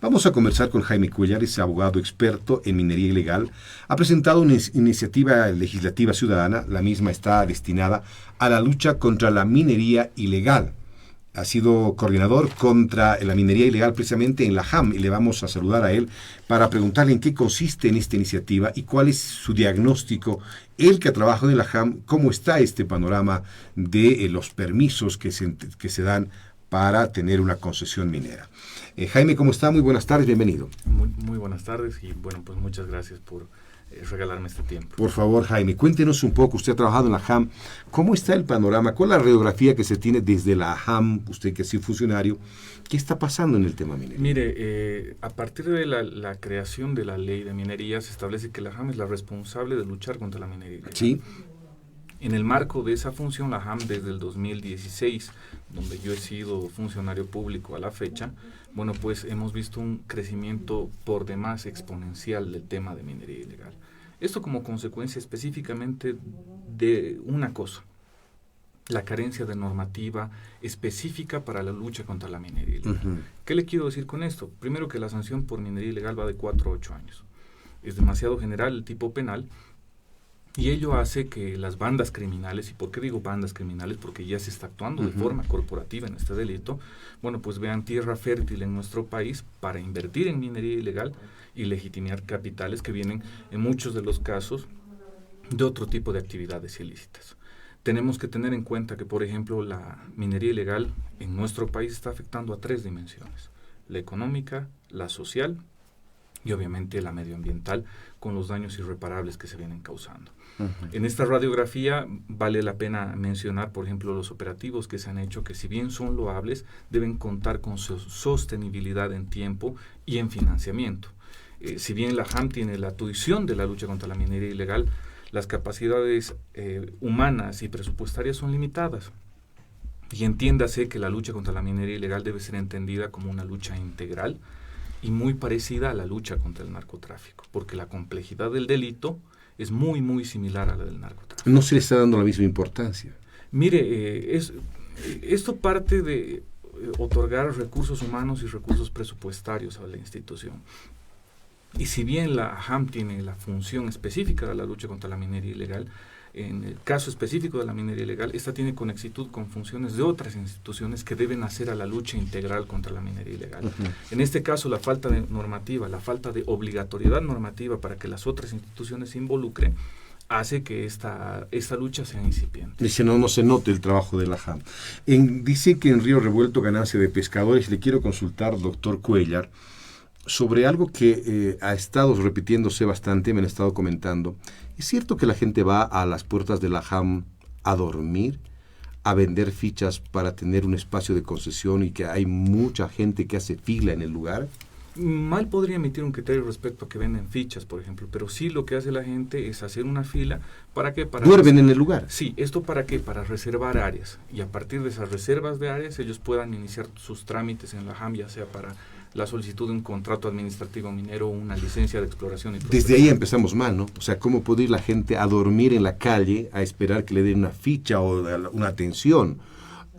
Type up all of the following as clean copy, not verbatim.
Vamos a conversar con Jaime Cuéllar, es abogado experto en minería ilegal. Ha presentado una iniciativa legislativa ciudadana. La misma está destinada a la lucha contra la minería ilegal. Ha sido coordinador contra la minería ilegal precisamente en la JAM, y le vamos a saludar a él para preguntarle en qué consiste en esta iniciativa y cuál es su diagnóstico. Él que ha trabajado en la JAM, ¿cómo está este panorama de los permisos que se dan para tener una concesión minera? Jaime, ¿cómo está? Muy buenas tardes, bienvenido. Muy buenas tardes y bueno, pues muchas gracias por regalarme este tiempo. Por favor, Jaime, cuéntenos un poco, usted ha trabajado en la JAM, ¿cómo está el panorama? ¿Cuál es la radiografía que se tiene desde la JAM, usted que es funcionario? ¿Qué está pasando en el tema minero? Mire, a partir de la creación de la ley de minería se establece que la JAM es la responsable de luchar contra la minería ilegal. Sí. En el marco de esa función, la JAM desde el 2016, donde yo he sido funcionario público a la fecha, bueno, pues hemos visto un crecimiento por demás exponencial del tema de minería ilegal. Esto como consecuencia específicamente de una cosa, la carencia de normativa específica para la lucha contra la minería ilegal. Uh-huh. ¿Qué le quiero decir con esto? Primero, que la sanción por minería ilegal va de 4 a 8 años. Es demasiado general el tipo penal. Y ello hace que las bandas criminales, ¿y por qué digo bandas criminales? Porque ya se está actuando de forma corporativa en este delito, bueno, pues vean tierra fértil en nuestro país para invertir en minería ilegal y legitimar capitales que vienen, en muchos de los casos, de otro tipo de actividades ilícitas. Tenemos que tener en cuenta que, por ejemplo, la minería ilegal en nuestro país está afectando a 3 dimensiones: la económica, la social y obviamente la medioambiental, con los daños irreparables que se vienen causando. Uh-huh. En esta radiografía vale la pena mencionar, por ejemplo, los operativos que se han hecho, que si bien son loables, deben contar con su sostenibilidad en tiempo y en financiamiento. Si bien la JAM tiene la tuición de la lucha contra la minería ilegal, las capacidades humanas y presupuestarias son limitadas. Y entiéndase que la lucha contra la minería ilegal debe ser entendida como una lucha integral y muy parecida a la lucha contra el narcotráfico, porque la complejidad del delito es muy, muy similar a la del narcotráfico. No se le está dando la misma importancia. Mire, esto parte de otorgar recursos humanos y recursos presupuestarios a la institución. Y si bien la JAM tiene la función específica de la lucha contra la minería ilegal, en el caso específico de la minería ilegal, esta tiene conexitud con funciones de otras instituciones que deben hacer a la lucha integral contra la minería ilegal. Uh-huh. En este caso, la falta de normativa, la falta de obligatoriedad normativa para que las otras instituciones se involucren, hace que esta lucha sea incipiente. Dice, no se note el trabajo de la JAM. Dice que en Río Revuelto ganancia de pescadores. Le quiero consultar, doctor Cuéllar, sobre algo que ha estado repitiéndose bastante, me han estado comentando. ¿Es cierto que la gente va a las puertas de la JAM a dormir, a vender fichas para tener un espacio de concesión y que hay mucha gente que hace fila en el lugar? Mal podría emitir un criterio respecto a que venden fichas, por ejemplo, pero sí lo que hace la gente es hacer una fila. ¿Para qué? ¿Duermen en el lugar? Sí, ¿esto para qué? Para reservar áreas, y a partir de esas reservas de áreas ellos puedan iniciar sus trámites en la JAM, ya sea para la solicitud de un contrato administrativo minero o una licencia de exploración y prospección. Desde ahí empezamos mal, ¿no? O sea, ¿cómo puede ir la gente a dormir en la calle a esperar que le den una ficha o una atención?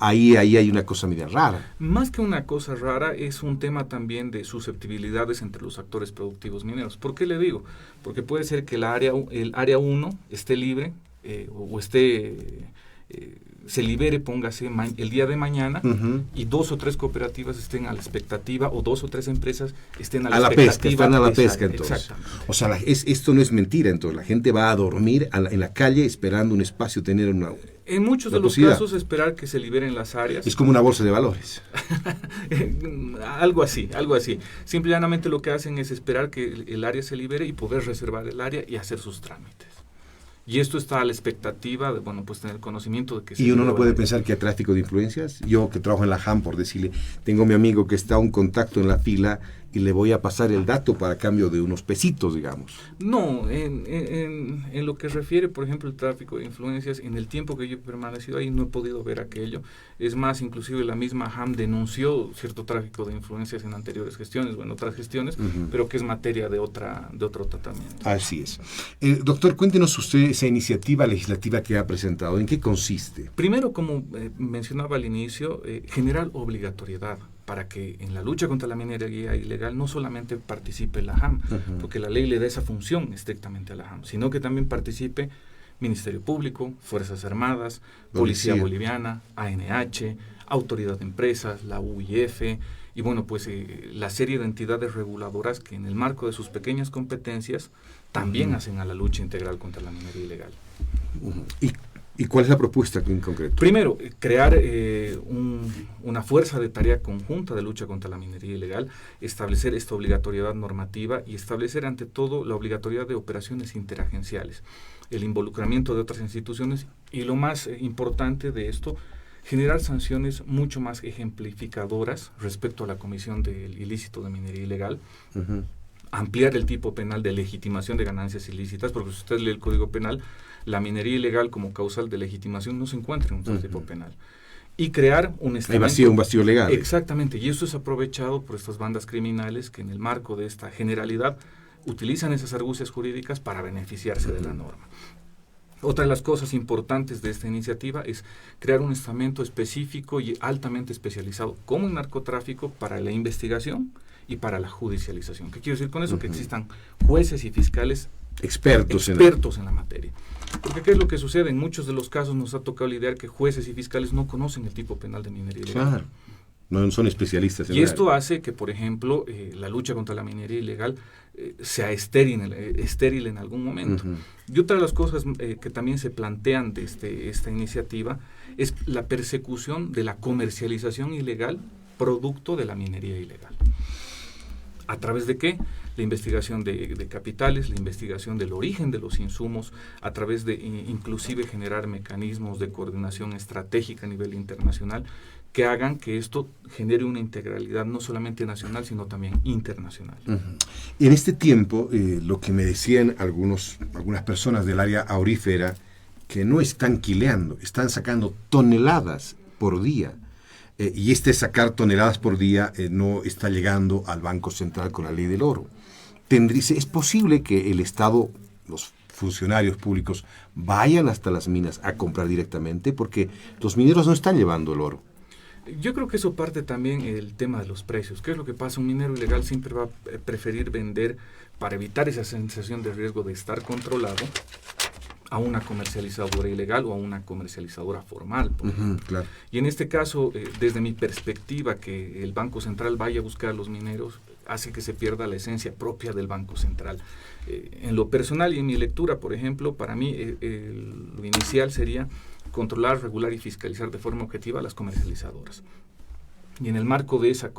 Ahí hay una cosa media rara. Más que una cosa rara, es un tema también de susceptibilidades entre los actores productivos mineros. ¿Por qué le digo? Porque puede ser que el área 1 esté libre o esté... se libere, póngase, el día de mañana, uh-huh, y 2 o 3 cooperativas estén a la expectativa, o 2 o 3 empresas estén a la expectativa. Están a la pesca, entonces. Exactamente. O sea, esto no es mentira, entonces. La gente va a dormir en la calle esperando un espacio, tener una... En muchos de los casos, esperar que se liberen las áreas. Es como una bolsa de valores. Algo así. Simple y llanamente lo que hacen es esperar que el área se libere y poder reservar el área y hacer sus trámites. Y esto está a la expectativa de, bueno, pues tener conocimiento de que... Y uno no puede pensar que hay tráfico de influencias. Yo que trabajo en la JAM, por decirle, tengo a mi amigo que está a un contacto en la fila y le voy a pasar el dato para cambio de unos pesitos, digamos. No, en lo que refiere, por ejemplo, el tráfico de influencias, en el tiempo que yo he permanecido ahí no he podido ver aquello. Es más, inclusive la misma JAM denunció cierto tráfico de influencias en anteriores gestiones o en otras gestiones, uh-huh, pero que es materia de otro tratamiento. Así es. Doctor, cuéntenos usted esa iniciativa legislativa que ha presentado. ¿En qué consiste? Primero, como mencionaba al inicio, generar obligatoriedad para que en la lucha contra la minería ilegal no solamente participe la JAM, porque la ley le da esa función estrictamente a la JAM, sino que también participe Ministerio Público, Fuerzas Armadas, Policía Boliviana, ANH, Autoridad de Empresas, la UIF, y bueno, pues la serie de entidades reguladoras que en el marco de sus pequeñas competencias también hacen a la lucha integral contra la minería ilegal. ¿Y cuál es la propuesta en concreto? Primero, crear una fuerza de tarea conjunta de lucha contra la minería ilegal, establecer esta obligatoriedad normativa y establecer ante todo la obligatoriedad de operaciones interagenciales, el involucramiento de otras instituciones y lo más importante de esto, generar sanciones mucho más ejemplificadoras respecto a la comisión del ilícito de minería ilegal, ampliar el tipo penal de legitimación de ganancias ilícitas, porque si usted lee el Código Penal, la minería ilegal como causal de legitimación no se encuentra en un tipo penal. Y crear un estamento. Un vacío legal. Exactamente, y eso es aprovechado por estas bandas criminales que en el marco de esta generalidad utilizan esas argucias jurídicas para beneficiarse de la norma. Otra de las cosas importantes de esta iniciativa es crear un estamento específico y altamente especializado, como en narcotráfico, para la investigación y para la judicialización. ¿Qué quiero decir con eso? Que existan jueces y fiscales expertos en la materia. Porque ¿qué es lo que sucede? En muchos de los casos nos ha tocado lidiar que jueces y fiscales no conocen el tipo penal de minería ilegal. Claro. No son especialistas en y esto hace que, por ejemplo, la lucha contra la minería ilegal sea estéril en algún momento. Y otra de las cosas que también se plantean de esta iniciativa es la persecución de la comercialización ilegal producto de la minería ilegal. ¿A través de qué? La investigación de capitales, la investigación del origen de los insumos, a través de inclusive generar mecanismos de coordinación estratégica a nivel internacional que hagan que esto genere una integralidad no solamente nacional, sino también internacional. En este tiempo, lo que me decían algunas personas del área aurífera, que no están quileando, están sacando toneladas por día. Y sacar toneladas por día no está llegando al Banco Central con la ley del oro. ¿Es posible que el Estado, los funcionarios públicos, vayan hasta las minas a comprar directamente? Porque los mineros no están llevando el oro. Yo creo que eso parte también del tema de los precios. ¿Qué es lo que pasa? Un minero ilegal siempre va a preferir vender para evitar esa sensación de riesgo de estar controlado a una comercializadora ilegal o a una comercializadora formal. Claro. Y en este caso, desde mi perspectiva, que el Banco Central vaya a buscar a los mineros hace que se pierda la esencia propia del Banco Central. En lo personal y en mi lectura, por ejemplo, para mí lo inicial sería controlar, regular y fiscalizar de forma objetiva a las comercializadoras. Y en el marco de esa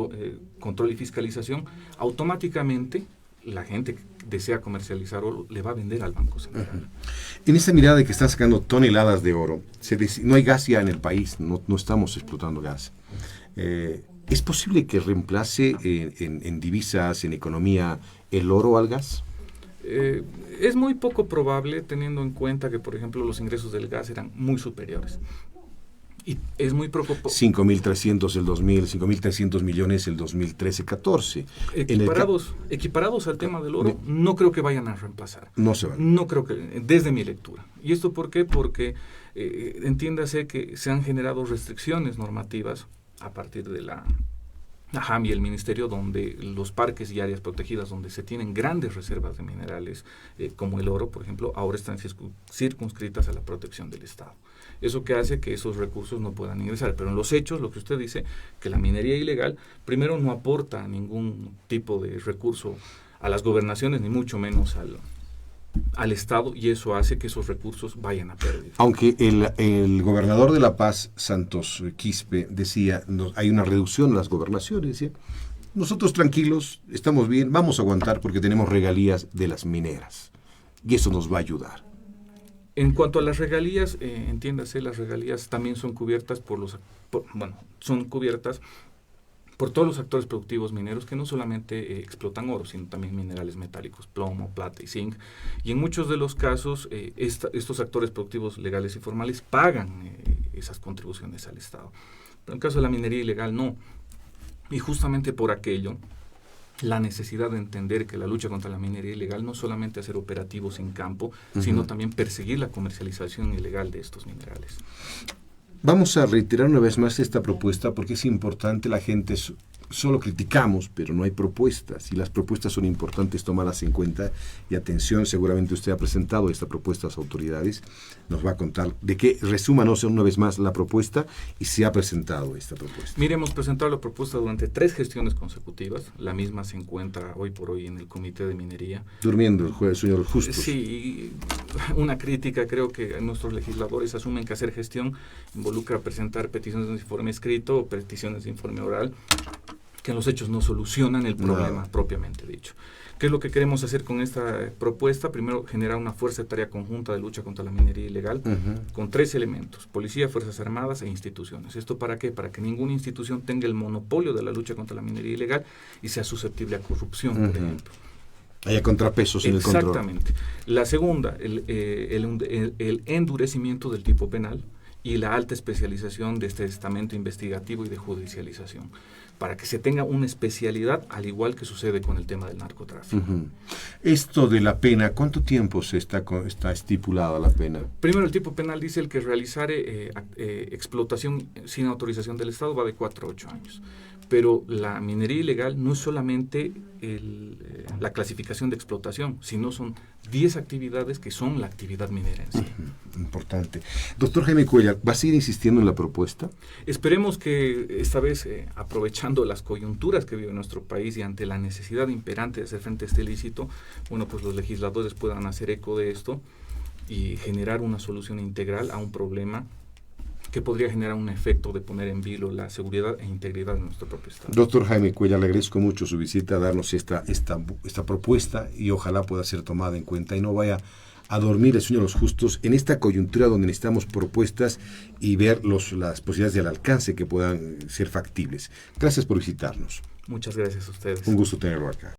control y fiscalización, automáticamente la gente que desea comercializar oro le va a vender al Banco Central. En esa mirada de que están sacando toneladas de oro, no hay gas ya en el país, no estamos explotando gas. ¿Es posible que reemplace en divisas, en economía, el oro al gas? Es muy poco probable, teniendo en cuenta que, por ejemplo, los ingresos del gas eran muy superiores. Y es muy poco... 5.300 el 2000, 5.300 millones el 2013-14. Equiparados al tema del oro, no creo que vayan a reemplazar. No se van. No creo que, desde mi lectura. ¿Y esto por qué? Porque entiéndase que se han generado restricciones normativas a partir de la JAM y el Ministerio, donde los parques y áreas protegidas donde se tienen grandes reservas de minerales, como el oro, por ejemplo, ahora están circunscritas a la protección del Estado. Eso que hace que esos recursos no puedan ingresar. Pero en los hechos, lo que usted dice, que la minería ilegal, primero no aporta ningún tipo de recurso a las gobernaciones, ni mucho menos al Estado, y eso hace que esos recursos vayan a pérdida. Aunque el gobernador de La Paz, Santos Quispe, decía, hay una reducción en las gobernaciones, decía, nosotros tranquilos, estamos bien, vamos a aguantar porque tenemos regalías de las mineras, y eso nos va a ayudar. En cuanto a las regalías, entiéndase, las regalías también son cubiertas son cubiertas por todos los actores productivos mineros que no solamente explotan oro, sino también minerales metálicos, plomo, plata y zinc. Y en muchos de los casos, estos actores productivos legales y formales pagan esas contribuciones al Estado. Pero en el caso de la minería ilegal, no. Y justamente por aquello, la necesidad de entender que la lucha contra la minería ilegal no solamente hacer operativos en campo, sino también perseguir la comercialización ilegal de estos minerales. Vamos a reiterar una vez más esta propuesta porque es importante, la gente solo criticamos, pero no hay propuestas, y las propuestas son importantes tomarlas en cuenta. Y atención, seguramente usted ha presentado esta propuesta a las autoridades, nos va a contar de qué, resúmanos una vez más la propuesta y si ha presentado esta propuesta. Mire, hemos presentado la propuesta durante 3 gestiones consecutivas, la misma se encuentra hoy por hoy en el Comité de Minería. Durmiendo el señor Justos. Sí, una crítica, creo que nuestros legisladores asumen que hacer gestión involucra presentar peticiones de informe escrito o peticiones de informe oral, que en los hechos no solucionan el problema propiamente dicho. ¿Qué es lo que queremos hacer con esta propuesta? Primero, generar una fuerza de tarea conjunta de lucha contra la minería ilegal con 3 elementos: policía, fuerzas armadas e instituciones. ¿Esto para qué? Para que ninguna institución tenga el monopolio de la lucha contra la minería ilegal y sea susceptible a corrupción, por ejemplo. Haya contrapesos en el control. Exactamente. La segunda, el endurecimiento del tipo penal y la alta especialización de este estamento investigativo y de judicialización, para que se tenga una especialidad, al igual que sucede con el tema del narcotráfico. Esto de la pena, ¿cuánto tiempo está estipulada la pena? Primero, el tipo penal dice el que realizare explotación sin autorización del Estado va de 4 a 8 años. Pero la minería ilegal no es solamente la clasificación de explotación, sino son 10 actividades que son la actividad minera en sí. Importante. Doctor Jaime Cuéllar, ¿va a seguir insistiendo en la propuesta? Esperemos que esta vez, aprovechando las coyunturas que vive nuestro país y ante la necesidad imperante de hacer frente a este ilícito, bueno, pues los legisladores puedan hacer eco de esto y generar una solución integral a un problema que podría generar un efecto de poner en vilo la seguridad e integridad de nuestro propio Estado. Doctor Jaime Cuéllar, le agradezco mucho su visita, a darnos esta propuesta, y ojalá pueda ser tomada en cuenta y no vaya a dormir el sueño de los justos en esta coyuntura donde necesitamos propuestas y ver las posibilidades del alcance que puedan ser factibles. Gracias por visitarnos. Muchas gracias a ustedes. Un gusto tenerlo acá.